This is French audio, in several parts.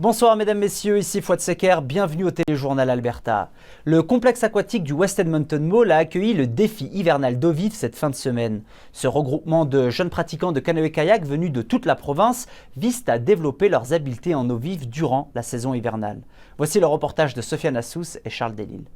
Bonsoir mesdames, messieurs, ici Fouad Seker, bienvenue au Téléjournal Alberta. Le complexe aquatique du West Edmonton Mall a accueilli le défi hivernal d'eau vive cette fin de semaine. Ce regroupement de jeunes pratiquants de canoë-kayak venus de toute la province vise à développer leurs habiletés en eau vive durant la saison hivernale. Voici le reportage de Sofiane Assous et Charles Delisle.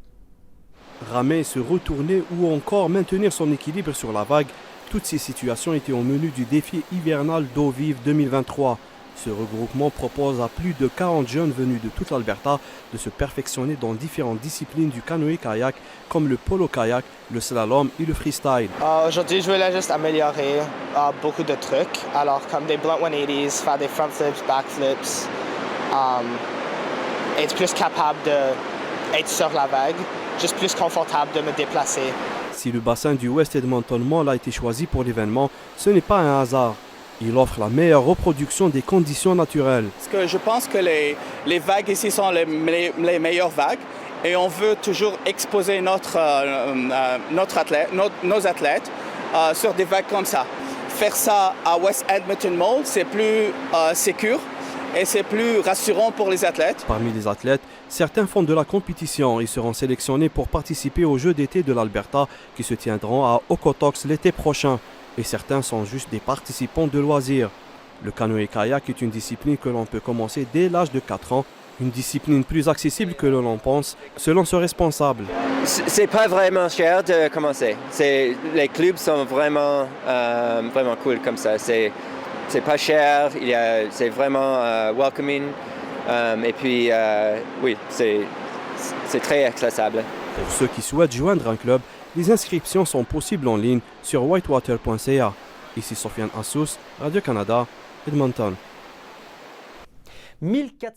Ramer, se retourner ou encore maintenir son équilibre sur la vague, toutes ces situations étaient au menu du défi hivernal d'eau vive 2023. Ce regroupement propose à plus de 40 jeunes venus de toute l'Alberta de se perfectionner dans différentes disciplines du canoë-kayak comme le polo-kayak, le slalom et le freestyle. Aujourd'hui, je voulais juste améliorer beaucoup de trucs. Alors, comme des blunt 180s, faire des front flips, back flips, être plus capable d'être sur la vague, juste plus confortable de me déplacer. Si le bassin du West Edmonton Mall a été choisi pour l'événement, ce n'est pas un hasard. Il offre la meilleure reproduction des conditions naturelles. Parce que je pense que les vagues ici sont les meilleures vagues et on veut toujours exposer nos athlètes sur des vagues comme ça. Faire ça à West Edmonton Mall, c'est plus sécure et c'est plus rassurant pour les athlètes. Parmi les athlètes, certains font de la compétition et seront sélectionnés pour participer aux Jeux d'été de l'Alberta qui se tiendront à Okotoks l'été prochain. Et certains sont juste des participants de loisirs. Le canoë-kayak est une discipline que l'on peut commencer dès l'âge de 4 ans, une discipline plus accessible que l'on pense, selon ce responsable. C'est pas vraiment cher de commencer. Les clubs sont vraiment cool comme ça. C'est pas cher, c'est vraiment welcoming. Et puis, oui, c'est très accessible. Pour ceux qui souhaitent joindre un club, les inscriptions sont possibles en ligne sur whitewater.ca. Ici Sofiane Assous, Radio-Canada, Edmonton. 1400